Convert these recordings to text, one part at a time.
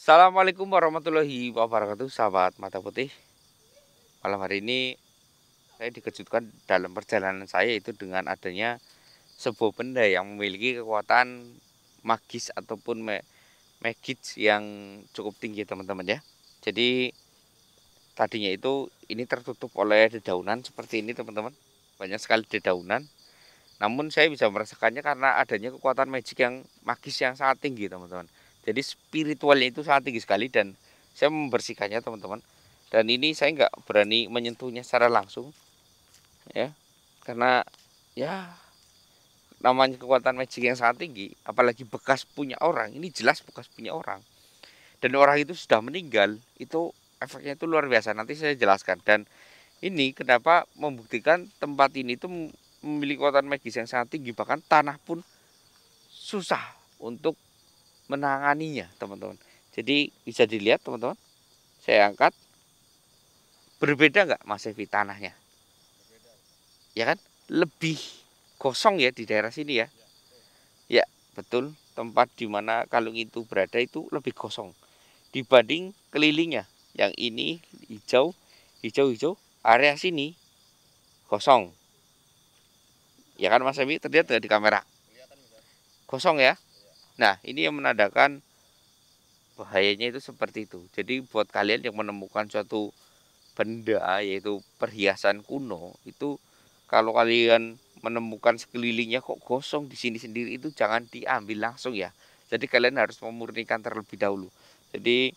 Assalamualaikum warahmatullahi wabarakatuh, sahabat mata putih. Malam hari ini saya dikejutkan dalam perjalanan saya itu dengan adanya sebuah benda yang memiliki kekuatan magis ataupun magic yang cukup tinggi, teman-teman ya. Jadi tadinya itu ini tertutup oleh dedaunan seperti ini, teman-teman. Banyak sekali dedaunan. Namun saya bisa merasakannya karena adanya kekuatan magic yang magis yang sangat tinggi, teman-teman. Jadi spiritualnya itu sangat tinggi sekali dan saya membersihkannya, teman-teman. Dan ini saya nggak berani menyentuhnya secara langsung, ya, karena ya namanya kekuatan magic yang sangat tinggi, apalagi bekas punya orang. Ini jelas bekas punya orang. Dan orang itu sudah meninggal, itu efeknya itu luar biasa. Nanti saya jelaskan. Dan ini kenapa membuktikan tempat ini itu memiliki kekuatan magis yang sangat tinggi, bahkan tanah pun susah untuk menanganinya, teman-teman. Jadi bisa dilihat, teman-teman. Saya angkat. Berbeda nggak Mas Evi tanahnya? Ya kan? Lebih kosong ya di daerah sini ya. Ya, betul. Tempat di mana kalung itu berada itu lebih kosong dibanding kelilingnya. Yang ini hijau, hijau. Area sini kosong. Ya kan Mas Evi, terlihat nggak di kamera? Kosong ya. Nah, ini yang menandakan bahayanya itu seperti itu. Jadi buat kalian yang menemukan suatu benda yaitu perhiasan kuno itu, kalau kalian menemukan sekelilingnya kok kosong di sini sendiri, itu jangan diambil langsung ya. Jadi kalian harus memurnikan terlebih dahulu. Jadi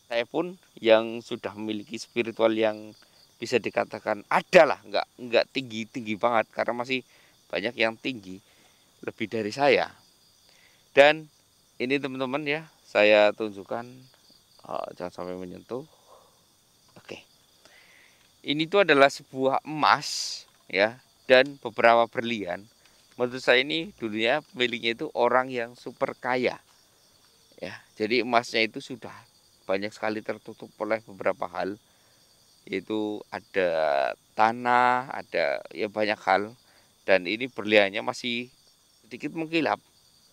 saya pun yang sudah memiliki spiritual yang bisa dikatakan adalah nggak tinggi banget, karena masih banyak yang tinggi lebih dari saya. Dan ini teman-teman ya, saya tunjukkan, jangan sampai menyentuh. Oke. Ini tuh adalah sebuah emas ya, dan beberapa berlian. Menurut saya ini dulunya pemiliknya itu orang yang super kaya ya. Jadi emasnya itu sudah banyak sekali tertutup oleh beberapa hal, yaitu ada tanah, ada ya banyak hal. Dan ini berliannya masih sedikit mengkilap,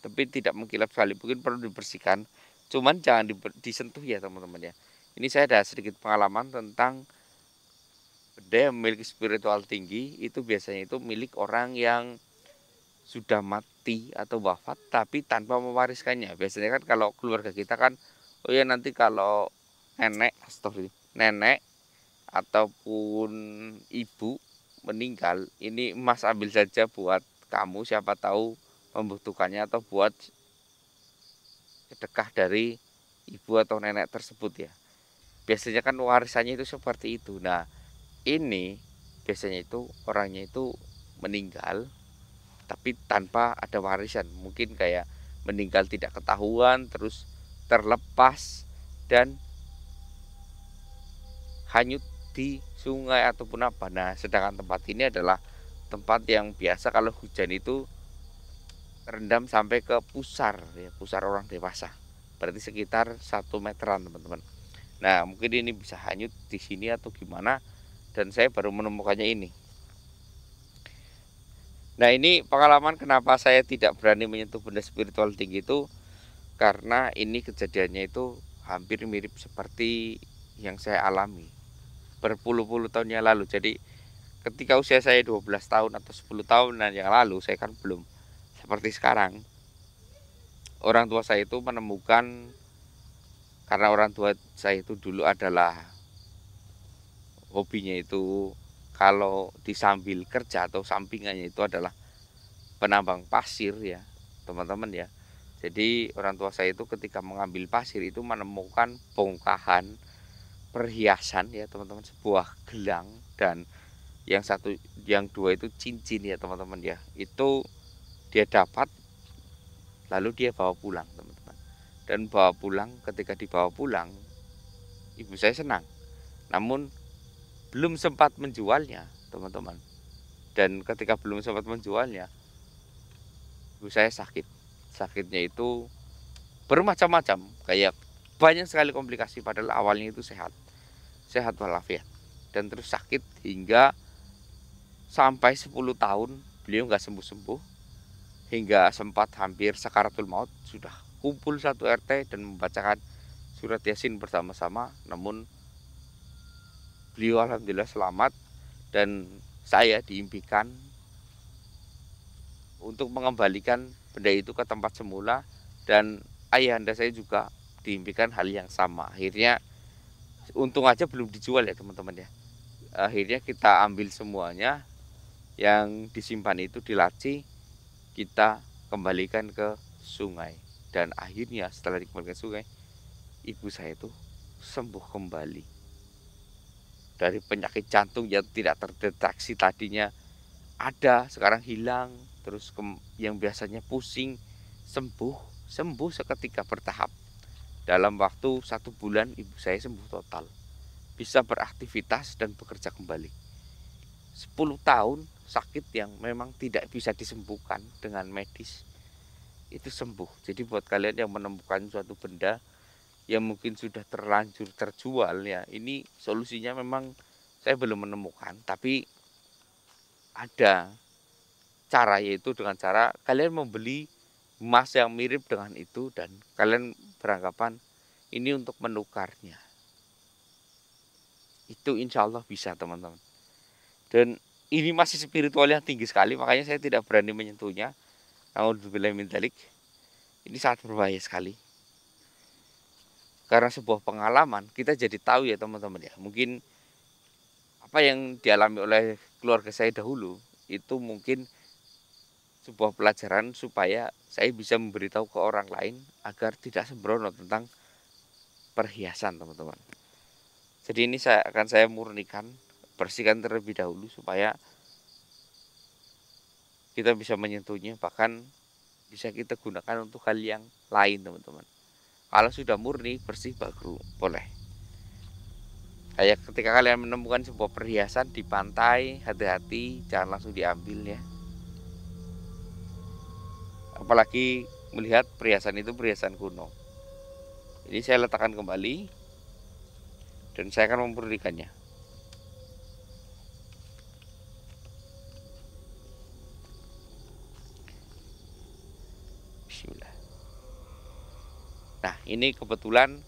tapi tidak mengkilap sekali, mungkin perlu dibersihkan. Cuman jangan disentuh ya, teman-teman ya. Ini saya ada sedikit pengalaman tentang benda yang memiliki spiritual tinggi. Itu biasanya itu milik orang yang sudah mati atau wafat tapi tanpa mewariskannya. Biasanya kan kalau keluarga kita kan, oh ya nanti kalau nenek ataupun ibu meninggal, ini emas ambil saja buat kamu, siapa tahu membutuhkannya, atau buat sedekah dari ibu atau nenek tersebut ya. Biasanya kan warisannya itu seperti itu. Nah, ini biasanya itu orangnya itu meninggal tapi tanpa ada warisan. Mungkin kayak meninggal tidak ketahuan, terus terlepas dan hanyut di sungai ataupun apa. Nah, sedangkan tempat ini adalah tempat yang biasa kalau hujan itu terendam sampai ke pusar ya, pusar orang dewasa. Berarti sekitar 1 meteran, teman-teman. Nah, mungkin ini bisa hanyut di sini atau gimana, dan saya baru menemukannya ini. Nah, ini pengalaman kenapa saya tidak berani menyentuh benda spiritual tinggi itu, karena ini kejadiannya itu hampir mirip seperti yang saya alami berpuluh-puluh tahun yang lalu. Jadi ketika usia saya 12 tahun atau 10 tahunan yang lalu, saya kan belum seperti sekarang. Orang tua saya itu menemukan, karena orang tua saya itu dulu adalah hobinya itu kalau disambil kerja atau sampingannya itu adalah penambang pasir ya, teman-teman ya. Jadi orang tua saya itu ketika mengambil pasir itu menemukan bongkahan perhiasan ya, teman-teman, sebuah gelang, dan yang satu, yang dua itu cincin ya, teman-teman ya. Itu dia dapat, lalu dia bawa pulang, teman-teman. Dan bawa pulang, ketika dibawa pulang, ibu saya senang. Namun belum sempat menjualnya, teman-teman. Dan ketika belum sempat menjualnya, ibu saya sakit. Sakitnya itu bermacam-macam, kayak banyak sekali komplikasi, padahal awalnya itu sehat walafiat, dan terus sakit hingga sampai 10 tahun beliau nggak sembuh-sembuh, hingga sempat hampir sakaratul maut. Sudah kumpul satu RT dan membacakan surat Yasin bersama-sama, namun beliau alhamdulillah selamat dan saya diimpikan untuk mengembalikan benda itu ke tempat semula, dan ayahanda saya juga diimpikan hal yang sama. Akhirnya untung aja belum dijual ya teman-teman ya. Akhirnya kita ambil semuanya yang disimpan itu di laci, kita kembalikan ke sungai, dan akhirnya setelah dikembalikan ke sungai, ibu saya itu sembuh kembali dari penyakit jantung yang tidak terdeteksi tadinya ada, sekarang hilang. Terus yang biasanya pusing sembuh, sembuh seketika bertahap. Dalam waktu 1 bulan ibu saya sembuh total, bisa beraktivitas dan bekerja kembali. 10 tahun sakit yang memang tidak bisa disembuhkan dengan medis itu sembuh. Jadi buat kalian yang menemukan suatu benda yang mungkin sudah terlanjur terjual ya, ini solusinya memang saya belum menemukan, tapi ada cara, yaitu dengan cara kalian membeli emas yang mirip dengan itu dan kalian beranggapan ini untuk menukarnya. Itu insya Allah bisa teman-teman. Dan ini masih spiritual yang tinggi sekali, makanya saya tidak berani menyentuhnya. Naudzubillah min dzalik. Ini sangat berbahaya sekali. Karena sebuah pengalaman kita jadi tahu ya teman-teman ya. Mungkin apa yang dialami oleh keluarga saya dahulu itu mungkin sebuah pelajaran supaya saya bisa memberitahu ke orang lain agar tidak sembrono tentang perhiasan teman-teman. Jadi ini saya murnikan, bersihkan terlebih dahulu supaya kita bisa menyentuhnya, bahkan bisa kita gunakan untuk hal yang lain teman-teman. Kalau sudah murni bersih baru boleh. Kayak ketika kalian menemukan sebuah perhiasan di pantai, hati-hati jangan langsung diambil ya. Apalagi melihat perhiasan itu perhiasan kuno. Ini saya letakkan kembali dan saya akan memurnikannya. Bismillah. Nah, ini kebetulan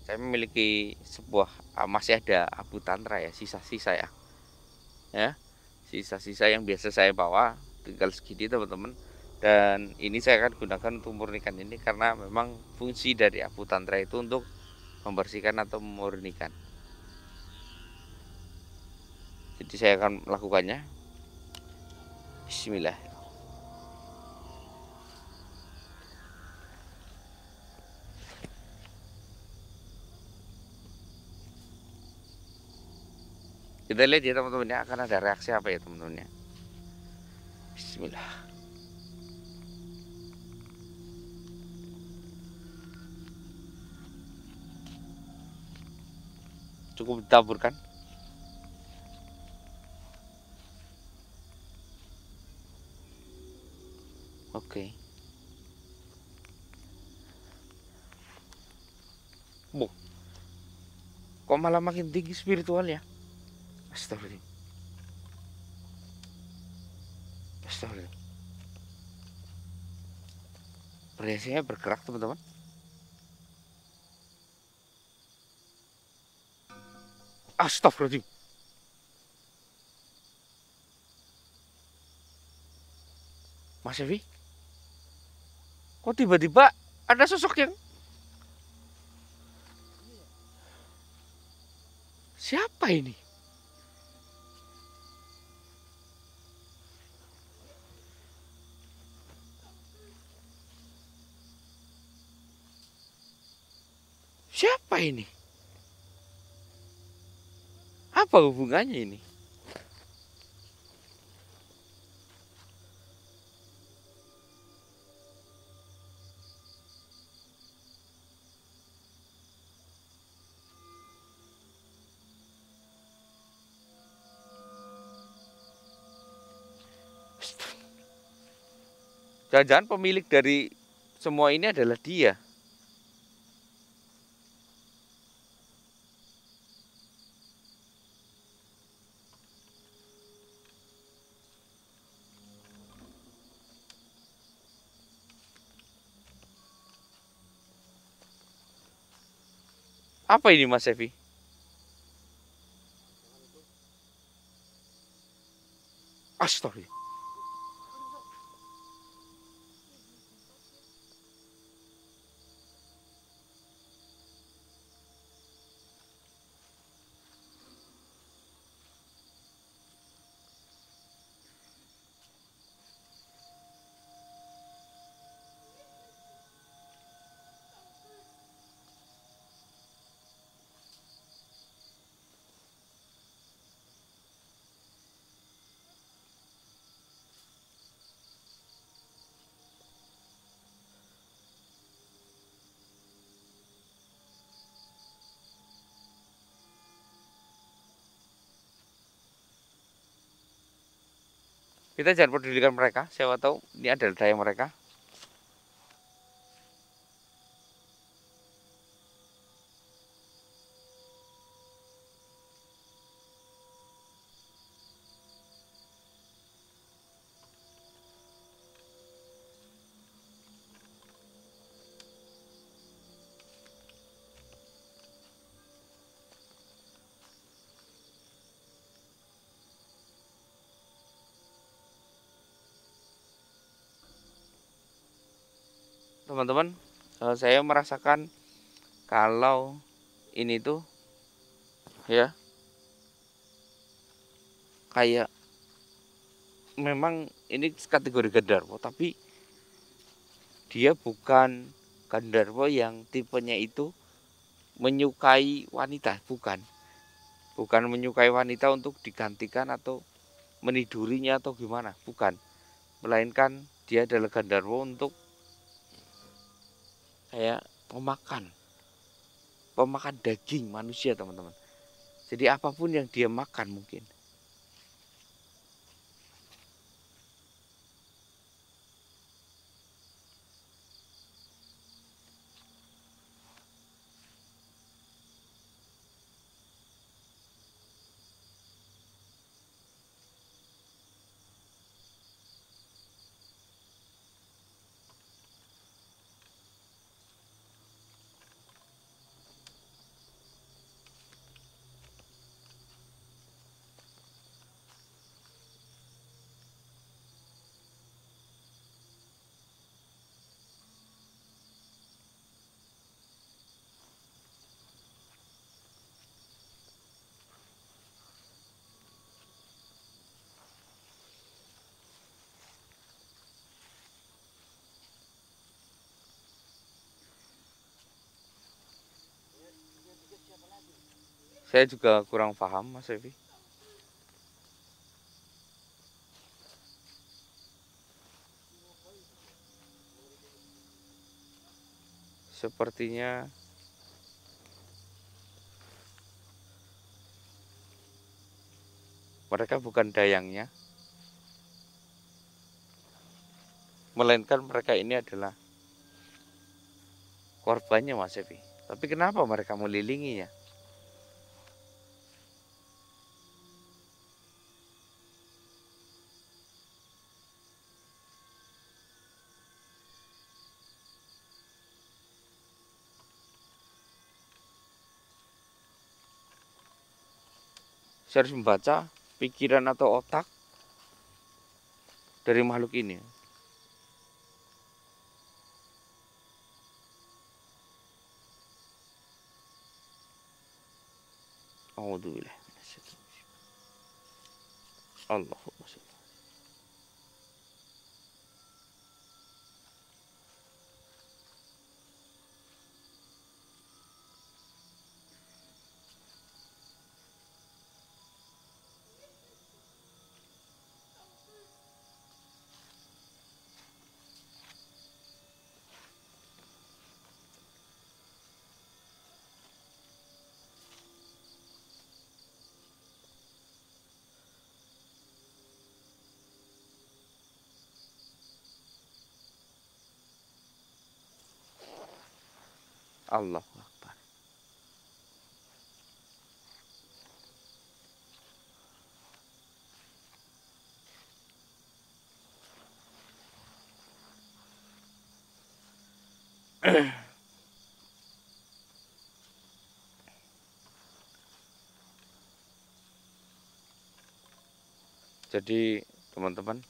saya memiliki sebuah masih ada abu tantra ya, sisa-sisa ya. Ya, sisa-sisa yang biasa saya bawa tinggal segini teman-teman. Dan ini saya akan gunakan untuk memurnikan ini karena memang fungsi dari abu tantra itu untuk membersihkan atau memurnikan. Jadi saya akan melakukannya. Bismillah. Kita lihat ya teman-teman ya, akan ada reaksi apa ya teman-teman ya. Bismillah. Cukup ditaburkan. Oke. Bu, kok malah makin tinggi spiritualnya? Astagfirullah. Astagfirullah. Perhiasannya bergerak teman-teman. Astagfirullah. Mas Evi, kok tiba-tiba ada sosok yang siapa ini? Siapa ini? Apa hubungannya ini? Jangan-jangan pemilik dari semua ini adalah dia. Apa ini Mas Evi? Astaga. Kita jangan pedulikan mereka, siapa tahu ini adalah daya mereka. Teman-teman, saya merasakan kalau ini tuh ya kayak memang ini kategori Gandharwa, tapi dia bukan Gandharwa yang tipenya itu menyukai wanita, bukan menyukai wanita untuk digantikan atau menidurinya atau gimana, bukan, melainkan dia adalah Gandharwa untuk kayak pemakan daging manusia, teman-teman. Jadi apapun yang dia makan mungkin. Saya juga kurang paham, Mas Evi. Sepertinya mereka bukan dayangnya, melainkan mereka ini adalah korbannya, Mas Evi. Tapi kenapa mereka melilinginya? Saya harus membaca pikiran atau otak dari makhluk ini. Alhamdulillah. Allahumma sholli. Allahu Akbar. Jadi teman-teman,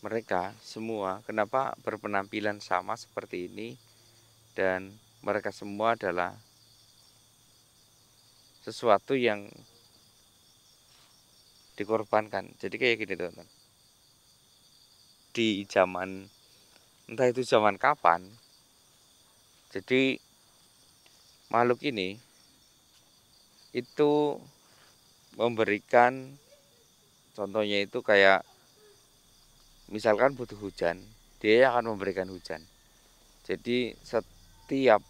mereka semua kenapa berpenampilan sama seperti ini, dan mereka semua adalah sesuatu yang dikorbankan. Jadi kayak gini teman-teman, di zaman entah itu zaman kapan, jadi makhluk ini itu memberikan, contohnya itu kayak misalkan butuh hujan, dia akan memberikan hujan. Jadi setiap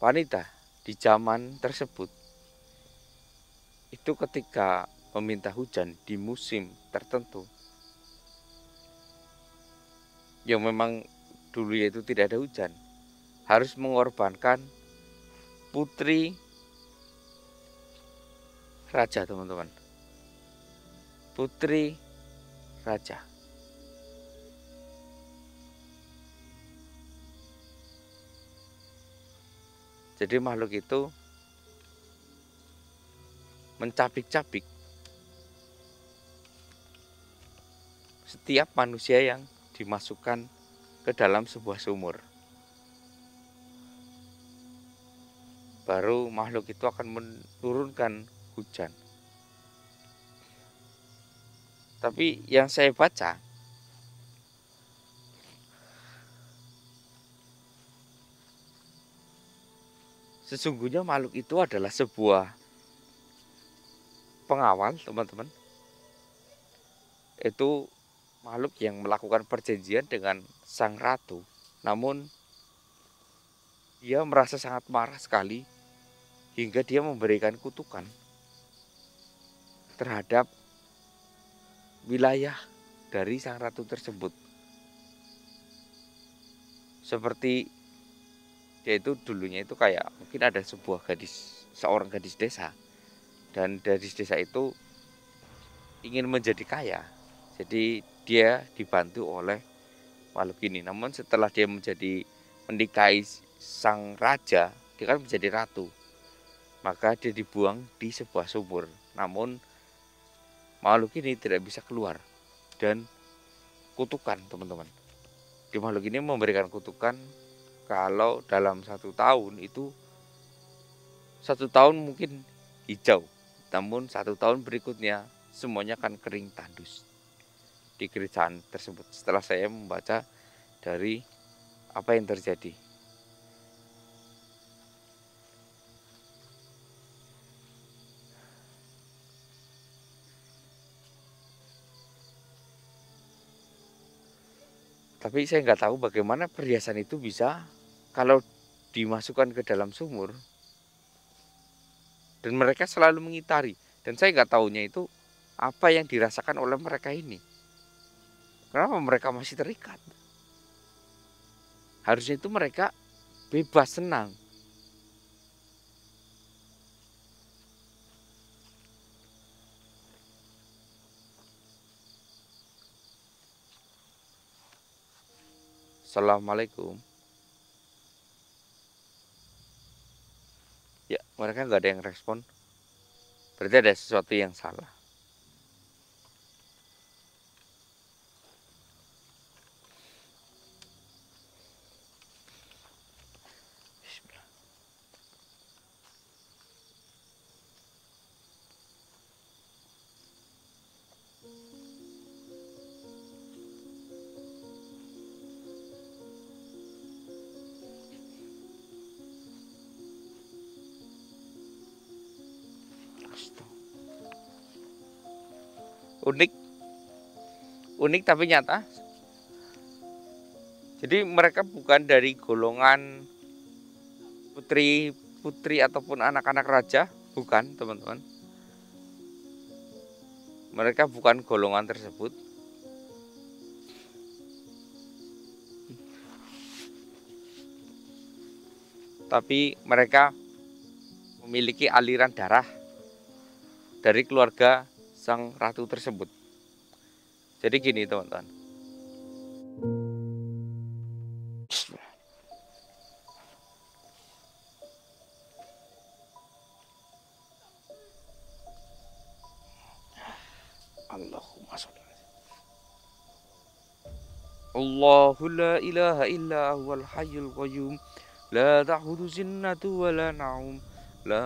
wanita di zaman tersebut itu ketika meminta hujan di musim tertentu yang memang dulu itu tidak ada hujan, harus mengorbankan putri raja teman-teman, putri raja. Jadi makhluk itu mencabik-cabik setiap manusia yang dimasukkan ke dalam sebuah sumur. Baru makhluk itu akan menurunkan hujan. Tapi yang saya baca, sesungguhnya makhluk itu adalah sebuah pengawal teman-teman. Itu makhluk yang melakukan perjanjian dengan sang ratu. Namun dia merasa sangat marah sekali hingga dia memberikan kutukan terhadap wilayah dari sang ratu tersebut. Seperti dia itu dulunya itu kayak mungkin ada seorang gadis desa, dan gadis desa itu ingin menjadi kaya. Jadi dia dibantu oleh makhluk ini. Namun setelah dia menikahi sang raja, dia kan menjadi ratu. Maka dia dibuang di sebuah sumur. Namun makhluk ini tidak bisa keluar, dan kutukan teman-teman. Di makhluk ini memberikan kutukan kalau dalam 1 tahun itu, 1 tahun mungkin hijau, namun 1 tahun berikutnya semuanya akan kering tandus di kerajaan tersebut. Setelah saya membaca dari apa yang terjadi. Tapi saya nggak tahu bagaimana perhiasan itu bisa kalau dimasukkan ke dalam sumur, dan mereka selalu mengitari. Dan saya nggak tahunya itu apa yang dirasakan oleh mereka ini. Kenapa mereka masih terikat? Harusnya itu mereka bebas senang. Assalamualaikum. Ya, mereka nggak ada yang respon. Berarti ada sesuatu yang salah. Unik, unik tapi nyata. Jadi mereka bukan dari golongan putri ataupun anak-anak raja, bukan teman-teman. Mereka bukan golongan tersebut. Tapi mereka memiliki aliran darah dari keluarga sang ratu tersebut. Jadi gini teman-teman. Allahu la ilaha illa huwal hayyul qayyum la ta'khudhuhu sinatun wa la nawm la